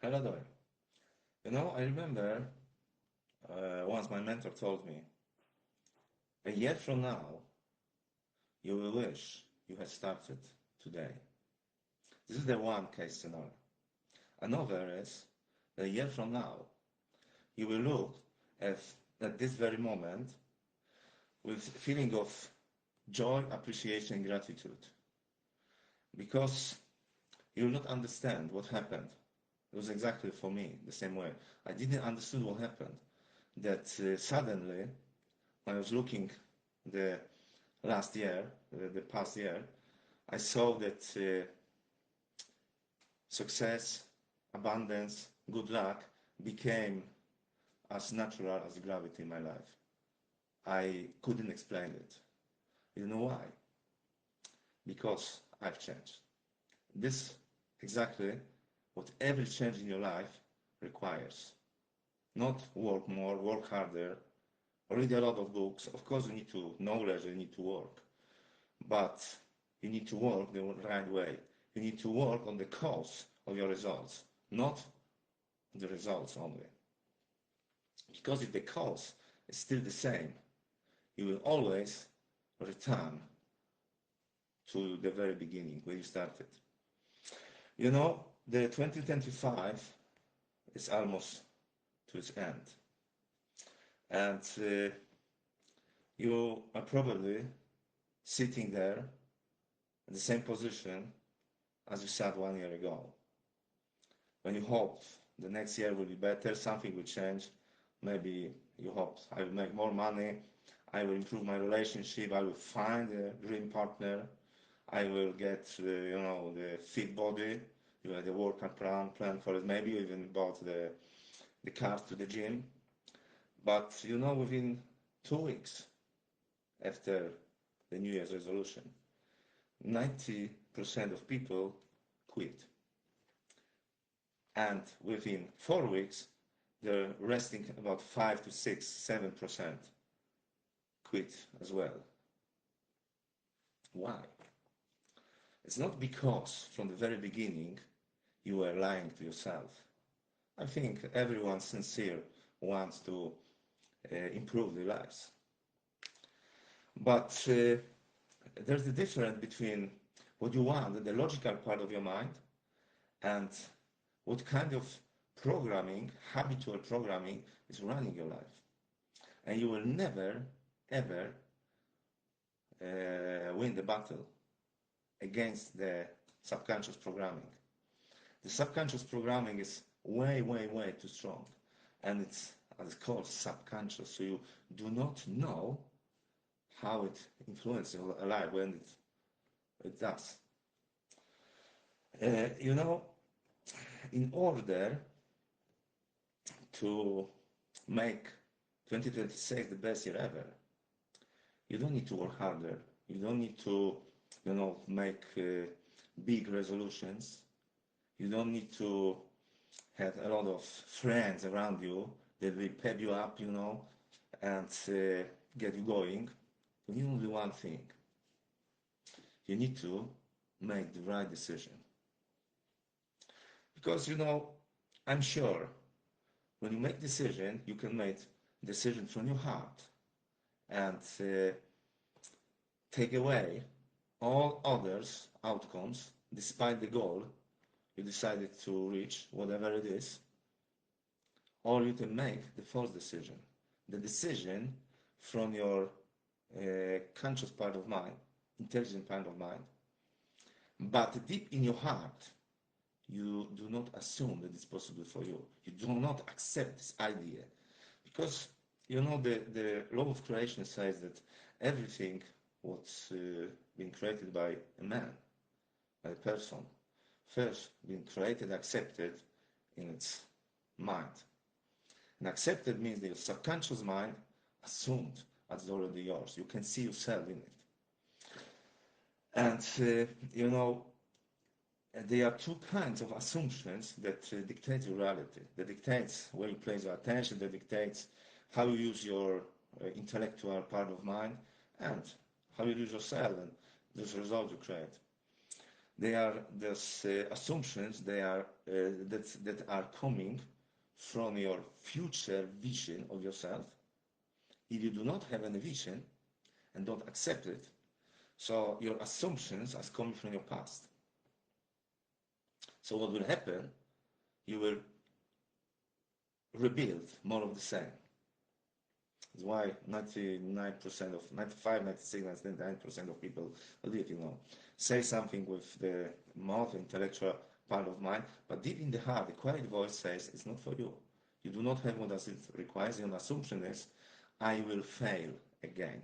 Hello there. I remember once my mentor told me, a year from now, you will wish you had started today. This is the one case scenario. Another is, a year from now, you will look at, at this very moment with feeling of joy, appreciation, and gratitude. Because you will not understand what happened. It was exactly for me the same way. I didn't understand what happened. That suddenly, when I was looking the last year, the past year, I saw that success, abundance, good luck became as natural as gravity in my life. I couldn't explain it. You know why? Because I've changed. This exactly what every change in your life requires. Not work more, work harder, read a lot of books. Of course, you need to knowledge, you need to work, but you need to work the right way. You need to work on the cause of your results, not the results only. Because if the cause is still the same, you will always return to the very beginning where you started. The 2025 is almost to its end. And you are probably sitting there in the same position as you sat 1 year ago. When you hoped the next year will be better, something will change. Maybe you hoped I will make more money, I will improve my relationship, I will find a dream partner, I will get the fit body, you had a workout plan for it, maybe you even bought the cars to the gym. But within 2 weeks after the New Year's resolution, 90% of people quit. And within 4 weeks, they're resting about 5 to 6, 7% quit as well. Why? It's not because from the very beginning you were lying to yourself. I think everyone sincere wants to improve their lives. But there's a difference between what you want, the logical part of your mind, and what kind of programming, habitual programming, is running your life. And you will never, ever win the battle against the subconscious programming. The subconscious programming is way, way, way too strong. And it's called subconscious. So you do not know how it influences your life when it does. In order to make 2026 the best year ever, you don't need to work harder. You don't need to, make big resolutions. You don't need to have a lot of friends around you that will pep you up, and get you going. You need only one thing. You need to make the right decision. Because, I'm sure when you make decision, you can make decision from your heart and take away all others outcomes despite the goal you decided to reach, whatever it is, or you can make the false decision. The decision from your conscious part of mind, intelligent part of mind. But deep in your heart, you do not assume that it's possible for you. You do not accept this idea. Because, the law of creation says that everything what's been created by a man, by a person, first been created, accepted in its mind. And accepted means that your subconscious mind assumed as already yours. You can see yourself in it. And, there are two kinds of assumptions that dictate your reality. That dictates where you place your attention, that dictates how you use your intellectual part of mind, and how you use yourself and those results you create. They are those assumptions that are coming from your future vision of yourself. If you do not have any vision and don't accept it, so your assumptions are coming from your past. So what will happen? You will rebuild more of the same. That's why 99% of 95, 96, 99% of people live, say something with the mouth, intellectual part of mind, but deep in the heart, the quiet voice says, it's not for you. You do not have what does it requires. Your assumption is, I will fail again.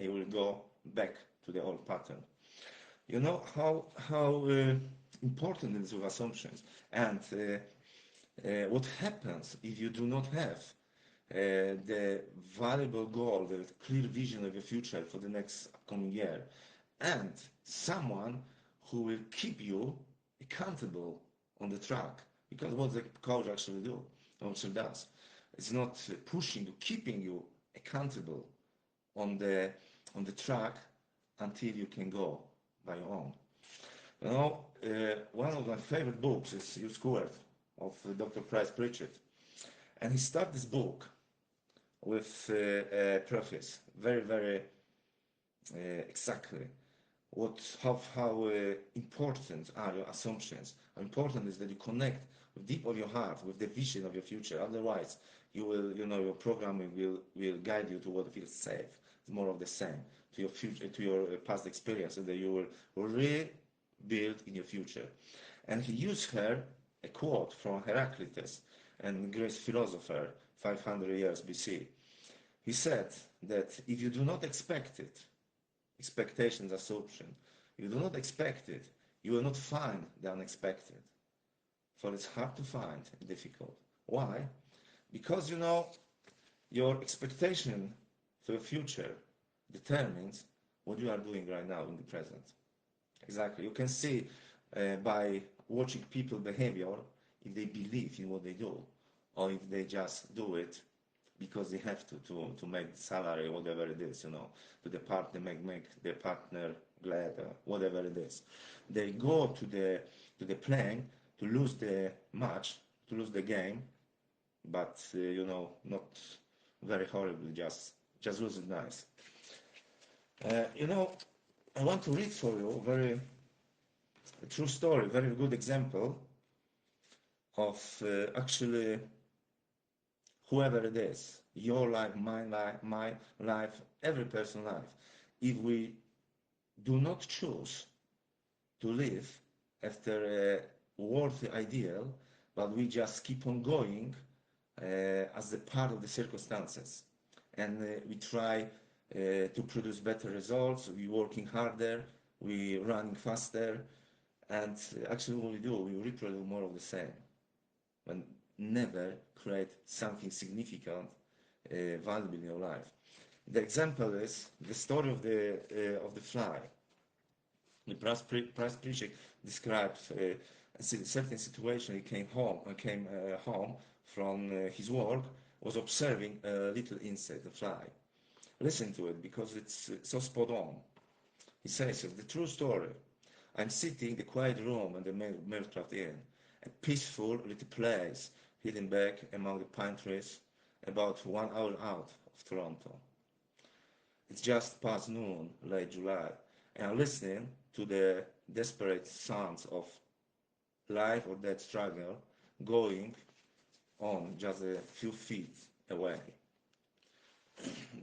I will go back to the old pattern. You know how important it is with assumptions, and what happens if you do not have the valuable goal, the clear vision of your future for the next upcoming year, and someone who will keep you accountable on the track. Because what the coach actually does, it's not pushing you, keeping you accountable on the track until you can go by your own. One of my favorite books is You Squared of Dr. Price Pritchett, and he started this book with a preface, very exactly how important are your assumptions. How important is that you connect with deep of your heart with the vision of your future. Otherwise, you will, your programming will guide you to what feels safe. It's more of the same to your future, to your past experiences that you will rebuild in your future. And he used her a quote from Heraclitus, and Greek philosopher, 500 years BC. He said that if you do not expect it, expectations, assumption, you do not expect it, you will not find the unexpected. For it's hard to find, difficult. Why? Because your expectation for the future determines what you are doing right now in the present. Exactly. You can see by watching people behavior if they believe in what they do, or if they just do it because they have to make salary, whatever it is, to the partner, make their partner glad, whatever it is. They go to the playing to lose the match, to lose the game, but not very horribly, just lose it nice. I want to read for you a true story, very good example of actually whoever it is, your life, my life, every person's life. If we do not choose to live after a worthy ideal, but we just keep on going as a part of the circumstances, and we try to produce better results, we working harder, we running faster, and actually what we do, we reproduce more of the same, and never create something significant, valuable in your life. The example is the story of the fly. The Price Pritchett describes a certain situation. He came home from his work, was observing a little insect, a fly. Listen to it because it's so spot on. He says, the true story. I'm sitting in the quiet room in the Millcraft Inn, a peaceful little place hidden back among the pine trees, about 1 hour out of Toronto. It's just past noon, late July, and I'm listening to the desperate sounds of life or death struggle going on just a few feet away.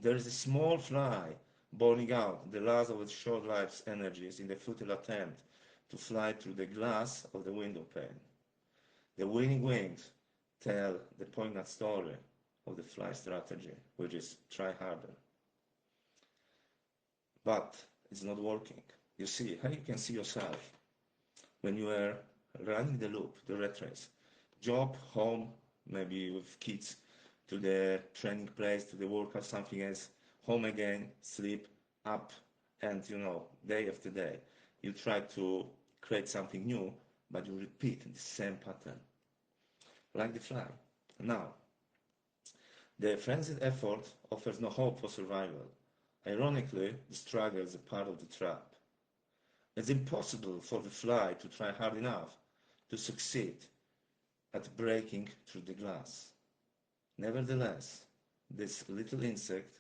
There is a small fly burning out the last of its short life's energies in the futile attempt to fly through the glass of the window pane. The winning wings tell the poignant story of the fly strategy, which is try harder. But it's not working. You see, how you can see yourself when you are running the loop, the rat race. Job, home, maybe with kids, to the training place, to the workout, something else, home again, sleep, up, and day after day. You try to create something new, but you repeat the same pattern. Like the fly. Now, the frenzied effort offers no hope for survival. Ironically, the struggle is a part of the trap. It's impossible for the fly to try hard enough to succeed at breaking through the glass. Nevertheless, this little insect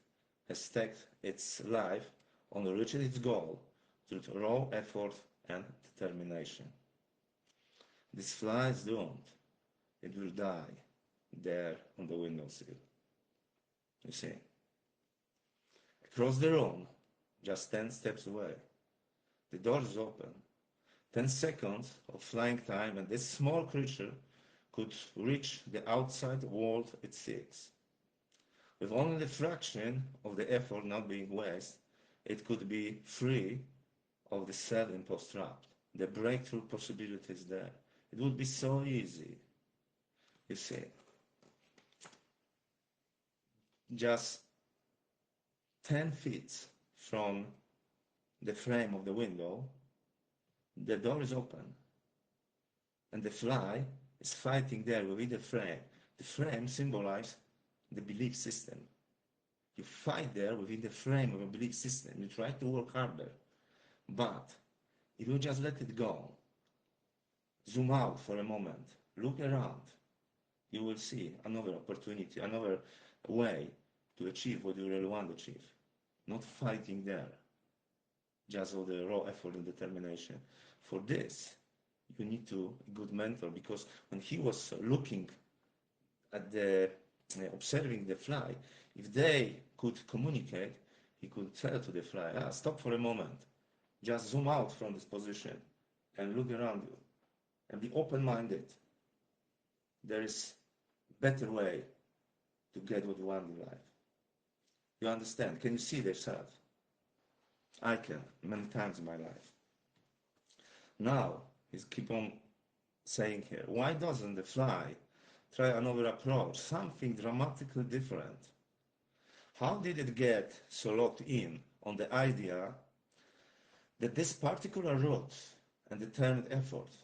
has staked its life on reaching its goal through raw effort and determination. This fly is doomed. It will die there on the windowsill. You see. Across the room, just 10 steps away, the door is open. 10 seconds of flying time, and this small creature could reach the outside world it seeks. With only the fraction of the effort not being wasted, it could be free of the self-imposed trap. The breakthrough possibility is there. It would be so easy. You see, just 10 feet from the frame of the window, the door is open, and the fly is fighting there within the frame. The frame symbolizes the belief system. You fight there within the frame of a belief system. You try to work harder. But if you just let it go, zoom out for a moment, look around, you will see another opportunity, another way to achieve what you really want to achieve. Not fighting there, just with the raw effort and determination. For this, you need a good mentor, because when he was looking at observing the fly, if they could communicate, he could tell to the fly, stop for a moment, just zoom out from this position and look around you and be open-minded. There is a better way to get what you want in life. You understand? Can you see this yourself? I can, many times in my life. Now, he's keep on saying here, why doesn't the fly try another approach, something dramatically different? How did it get so locked in on the idea that this particular route and determined effort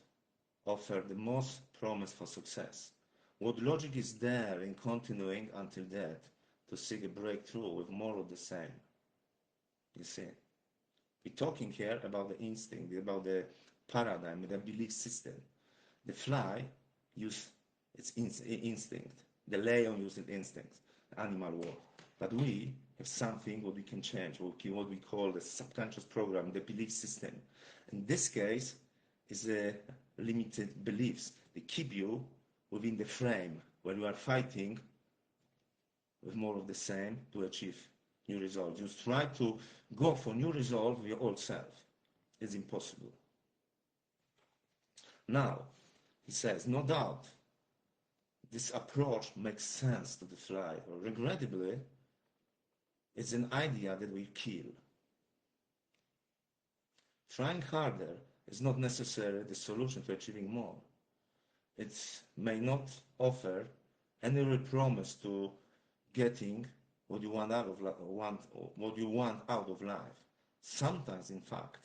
offer the most promise for success? What logic is there in continuing until death to seek a breakthrough with more of the same? You see, we're talking here about the instinct, about the paradigm, the belief system. The fly uses its instinct. The lion uses its instinct, animal world. But we have something what we can change, what we call the subconscious program, the belief system. In this case, is the limited beliefs. They keep you within the frame where you are fighting with more of the same to achieve new results. You try to go for new results with your old self. It's impossible. Now, he says, no doubt, this approach makes sense to the fly. Regrettably, it's an idea that will kill. Trying harder is not necessarily the solution to achieving more. It may not offer any real promise to getting what you want out of life. Sometimes, in fact,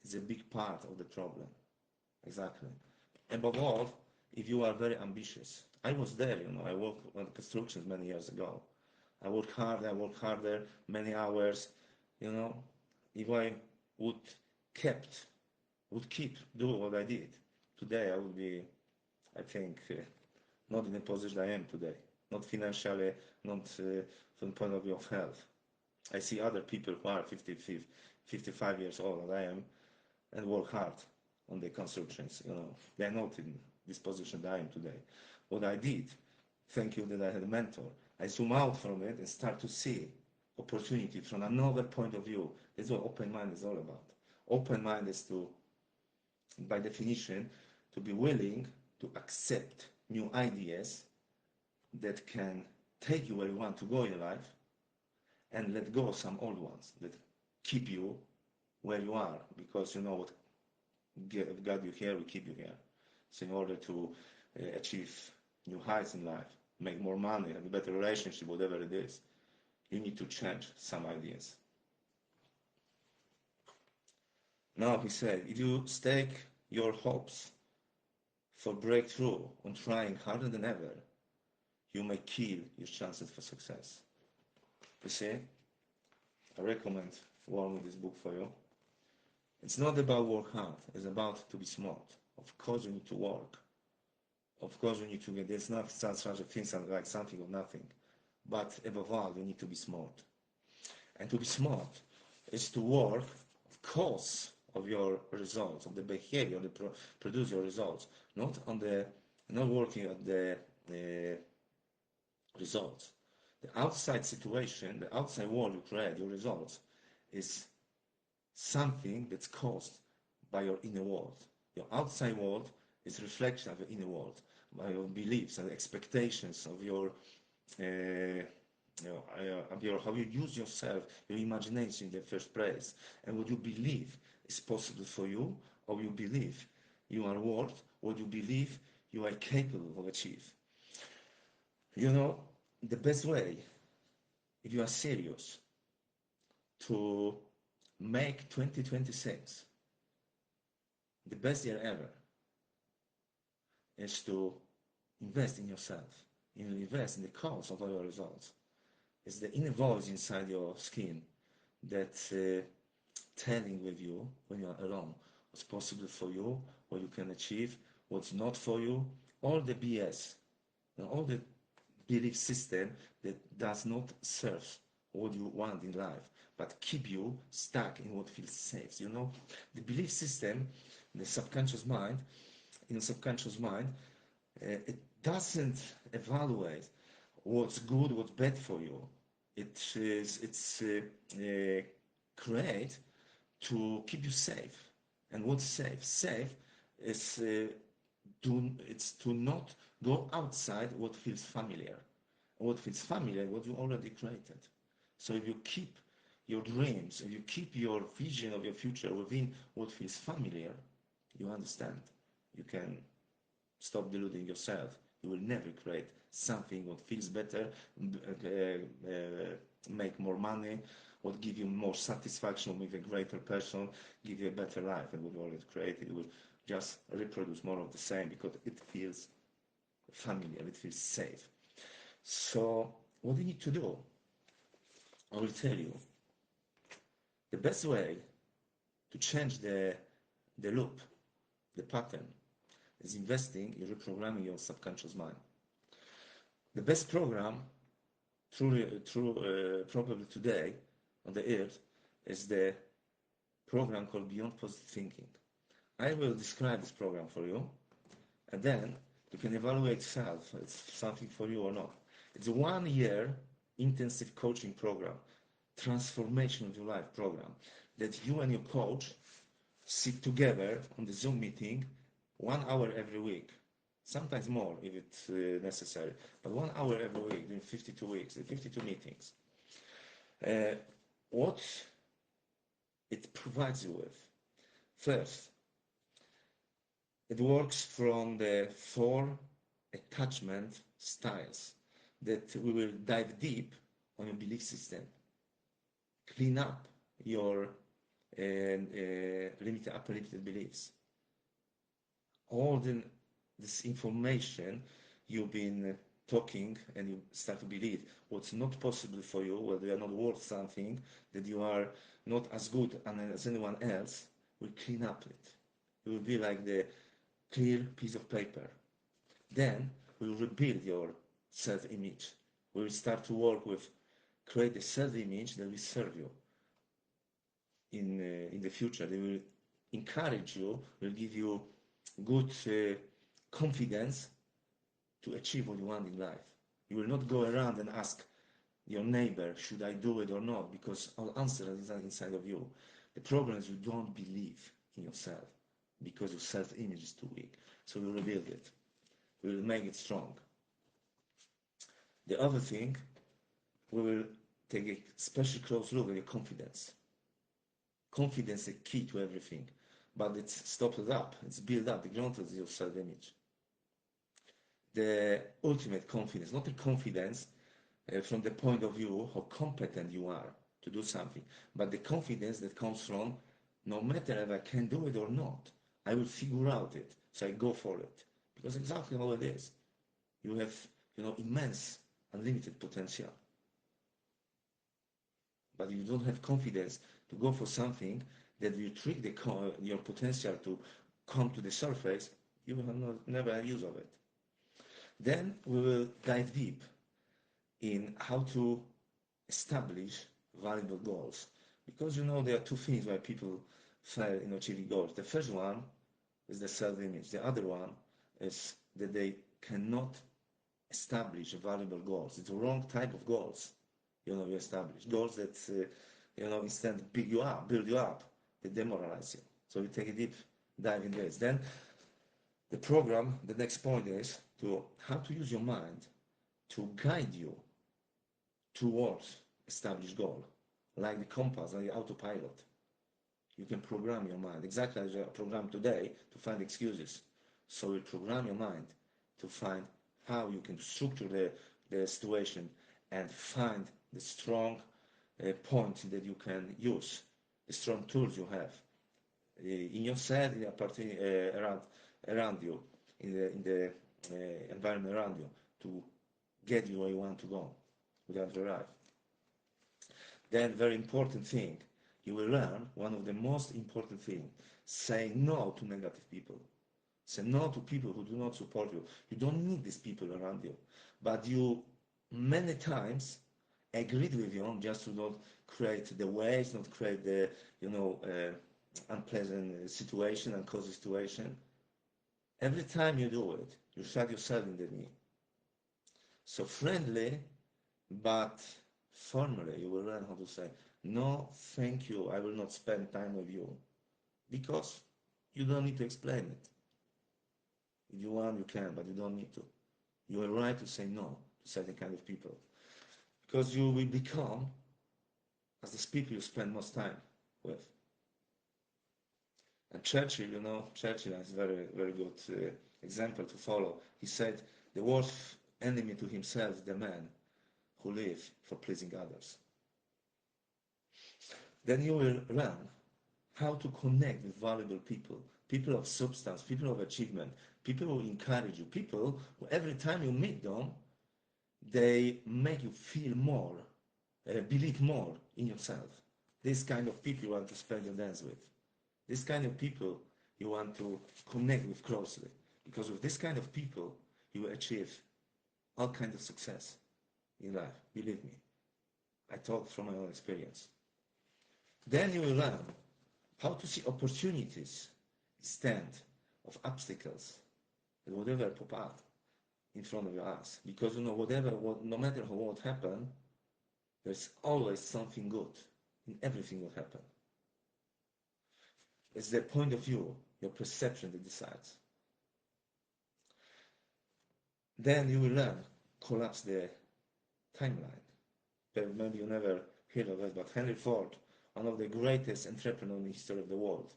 it's a big part of the problem. Exactly. Above all, if you are very ambitious. I was there, I worked on constructions many years ago. I worked harder, many hours, If I would keep doing what I did, today I would be, I think, not in the position I am today. Not financially, not from the point of view of health. I see other people who are 55 years old as I am, and work hard on the constructions, They're not in this position that I am today. What I did, thank you that I had a mentor, I zoom out from it and start to see opportunity from another point of view. That's what open mind is all about. Open mind is to, by definition, to be willing to accept new ideas that can take you where you want to go in life, and let go of some old ones that keep you where you are, because what got you here will keep you here. So in order to achieve new heights in life, make more money, have a better relationship, whatever it is, you need to change some ideas. Now he said, if you stake your hopes for breakthrough on trying harder than ever, you may kill your chances for success. You see, I recommend warmly this book for you. It's not about work hard, it's about to be smart. Of course you need to work. Of course you need to get, there's not such a thing like something or nothing. But above all, you need to be smart. And to be smart is to work, of course, of your results, of the behavior that produce your results, not working on the results. The outside situation, the outside world you create, your results, is something that's caused by your inner world. Your outside world is a reflection of your inner world, by your beliefs and expectations of your of your how you use yourself, your imagination in the first place, and what you believe is possible for you, or you believe you are worth, what you believe you are capable of achieve. You know, the best way, if you are serious, to make 2026 the best year ever, is to invest in yourself. You invest in the cause of all your results. It's the inner voice inside your skin that's telling with you when you are alone what's possible for you, what you can achieve, what's not for you, all the BS, and all the belief system that does not serve what you want in life, but keep you stuck in what feels safe. You know, the belief system, the subconscious mind, in the subconscious mind, it doesn't evaluate what's good, what's bad for you. It's create to keep you safe. And what's safe? Safe is it's to not go outside what feels familiar. What feels familiar, what you already created. So if you keep your dreams, if you keep your vision of your future within what feels familiar, you understand. You can stop deluding yourself. You will never create something what feels better, make more money, what give you more satisfaction, make a greater person, give you a better life. And what you already created will just reproduce more of the same because it feels familiar, it feels safe. So what you need to do, I will tell you, the best way to change the loop, the pattern, is investing in reprogramming your subconscious mind. The best program, probably today on the earth, is the program called Beyond Positive Thinking. I will describe this program for you, and then you can evaluate self, if it's something for you or not. It's a 1 year intensive coaching program, transformation of your life program, that you and your coach sit together on the Zoom meeting 1 hour every week, sometimes more if it's necessary, but 1 hour every week in 52 weeks, in 52 meetings. What it provides you with? First, it works from the 4 attachment styles that we will dive deep on your belief system, clean up your upper limited beliefs. All this information you've been talking and you start to believe what's not possible for you, whether you are not worth something, that you are not as good as anyone else, will clean up it. It will be like the clear piece of paper. Then we will rebuild your self-image. We will start to work with create a self-image that will serve you in the future. They will encourage you, will give you good confidence to achieve what you want in life. You will not go around and ask your neighbor, should I do it or not? Because all answers are inside of you. The problem is you don't believe in yourself because your self-image is too weak. So we will rebuild it. We will make it strong. The other thing, we will take a special close look at your confidence. Confidence is the key to everything, but it's stopped it up, it's built up, the ground is your self-image. The ultimate confidence, not the confidence from the point of view how competent you are to do something, but the confidence that comes from no matter if I can do it or not, I will figure out it, so I go for it. Because exactly how it is. You have, immense, unlimited potential. But you don't have confidence to go for something that you trick your potential to come to the surface, you will never have use of it. Then we will dive deep in how to establish valuable goals. Because there are two things why people fail in achieving goals. The first one is the self-image. The other one is that they cannot establish valuable goals. It's the wrong type of goals. You establish goals that, instead build you up, they demoralize you. So you take a deep dive in this. Then the next point is to how to use your mind to guide you towards established goal, like the compass and the autopilot. You can program your mind, exactly as you program today to find excuses. So you program your mind to find how you can structure the situation and find the strong points that you can use, the strong tools you have in yourself, in the around you, in the environment around you, to get you where you want to go, without to arrive. Then, very important thing, you will learn one of the most important things: say no to negative people. Say no to people who do not support you. You don't need these people around you, but you many times agreed with them just to not create the waves, not create the unpleasant situation and cause a situation. Every time you do it, you shot yourself in the knee. So friendly, but formally, you will learn how to say, no, thank you, I will not spend time with you. Because you don't need to explain it. If you want, you can, but you don't need to. You are right to say no to certain kind of people. Because you will become as the people you spend most time with. And Churchill, Churchill is a very, very good example to follow. He said, the worst enemy to himself is the man who lives for pleasing others. Then you will learn how to connect with valuable people, people of substance, people of achievement, people who encourage you, people who every time you meet them, they make you feel more, believe more in yourself. This kind of people you want to spend your days with. This kind of people you want to connect with closely. Because with this kind of people, you will achieve all kinds of success in life. Believe me. I talk from my own experience. Then you will learn how to see opportunities instead of obstacles and whatever pop up in front of your eyes. Because no matter what happens, there's always something good in everything that happens. It's the point of view, your perception that decides. Then you will learn collapse the timeline. Maybe you never heard of it, but Henry Ford, one of the greatest entrepreneurs in the history of the world,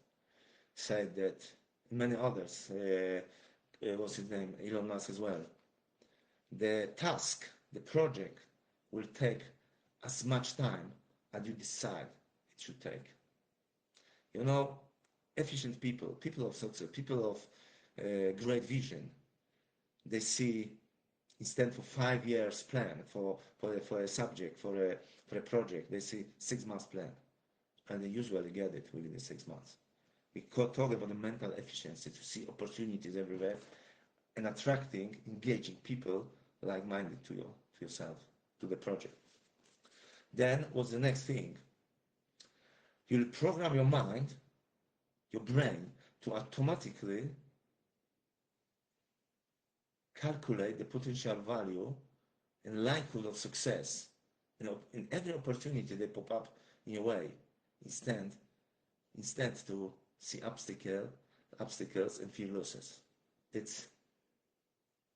said that many others, what's his name, Elon Musk as well, the task, the project will take as much time as you decide it should take. Efficient people, people of success, people of great vision, they see, instead for 5 years plan for a subject, for a project, they see 6 months plan. And they usually get it within the 6 months. We talk about the mental efficiency to see opportunities everywhere and attracting, engaging people like-minded to yourself, to the project. Then what's the next thing? You'll program your mind, your brain, to automatically calculate the potential value and likelihood of success in every opportunity that pop up in your way, instead to see obstacles and fear losses. It's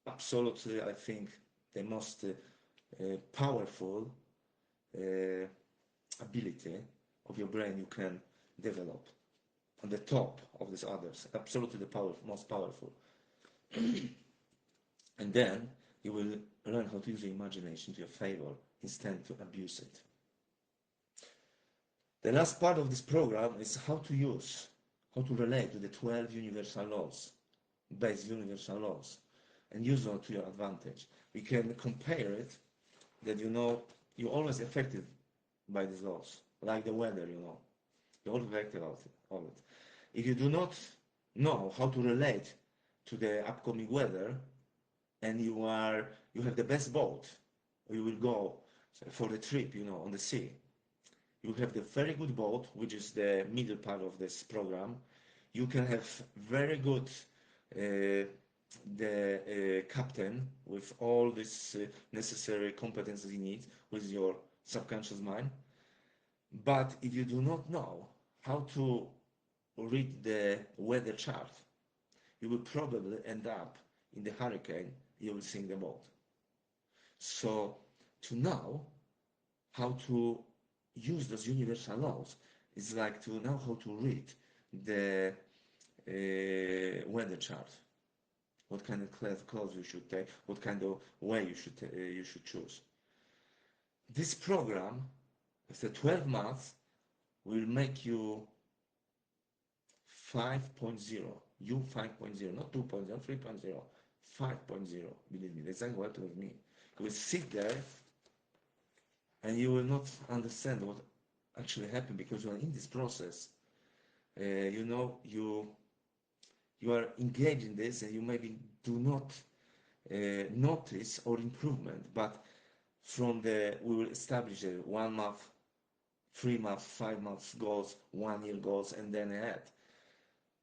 absolutely, I think, the most powerful ability of your brain you can develop on the top of these others. Absolutely the most powerful. And then you will learn how to use your imagination to your favor instead to abuse it. The last part of this program is how to relate to the 12 universal laws, base universal laws, and use them to your advantage. We can compare it that you're always affected by these laws, like the weather, You always think about it, all it. If you do not know how to relate to the upcoming weather, and you have the best boat, or you will go for the trip, on the sea. You have the very good boat, which is the middle part of this program. You can have very good the captain with all these necessary competences you need with your subconscious mind. But if you do not know how to read the weather chart, you will probably end up in the hurricane, you will sink the boat. So to know how to use those universal laws is like to know how to read the weather chart. What kind of clothes you should take, what kind of way you should choose. This program, after 12 months, will make you 5.0. You 5.0, not 2.0, 3.0, 5.0. Believe me, that's exactly what with me. You will sit there and you will not understand what actually happened because you are in this process. You are engaged in this and you maybe do not notice or improvement, but we will establish a 1 month, 3 months, 5 months goals, 1 year goals, and then ahead.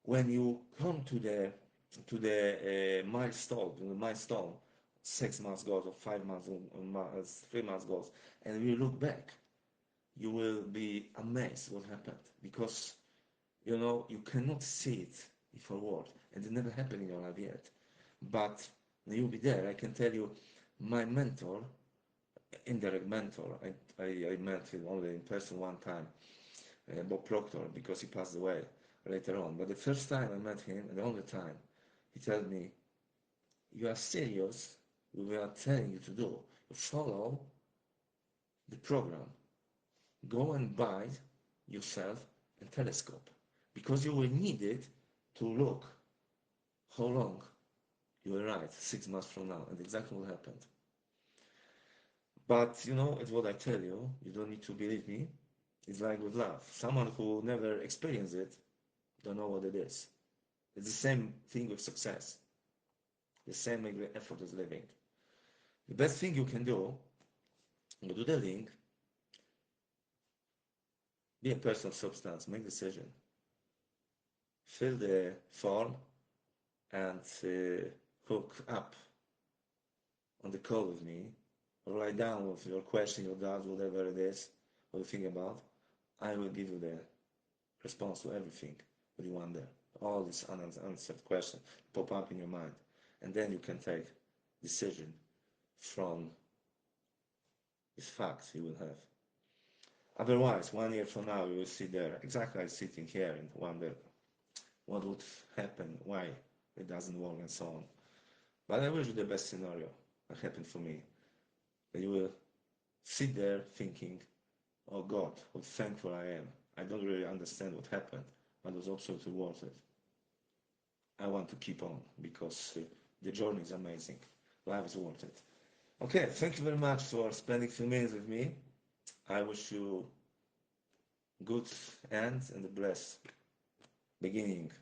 When you come to the milestone, 6 months goals or 5 months, 3 months goals, and you look back, you will be amazed what happened because you cannot see it forward, and it never happened in your life yet. But you'll be there. I can tell you, my mentor, indirect mentor, I met him only in person one time, Bob Proctor, because he passed away later on. But the first time I met him, and the only time, he told me, "You are serious? We are telling you to do. You follow the program. Go and buy yourself a telescope because you will need it to look how long you will ride 6 months from now," and exactly what happened. But it's what I tell you. You don't need to believe me. It's like with love. Someone who never experienced it don't know what it is. It's the same thing with success. The same effort as living. The best thing you can do, go to the link, be a person of substance, make decision, fill the form, and hook up on the call with me, or write down with your question, your doubt, whatever it is, what you think about. I will give you the response to everything that you wonder. All these unanswered questions pop up in your mind, and then you can take decision from these facts you will have. Otherwise, 1 year from now, you will sit there exactly like sitting here and wonder what would happen, why it doesn't work, and so on. But I wish you the best scenario that happened for me. That you will sit there thinking, "Oh God, what thankful I am. I don't really understand what happened, but it was absolutely worth it. I want to keep on because the journey is amazing. Life is worth it." Okay, thank you very much for spending a few minutes with me. I wish you good end and a blessed beginning,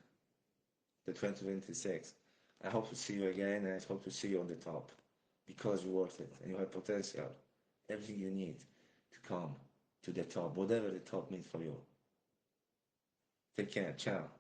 the 2026. I hope to see you again, and I hope to see you on the top because you're worth it and you have potential, everything you need to come to the top, whatever the top means for you. Take care. Ciao.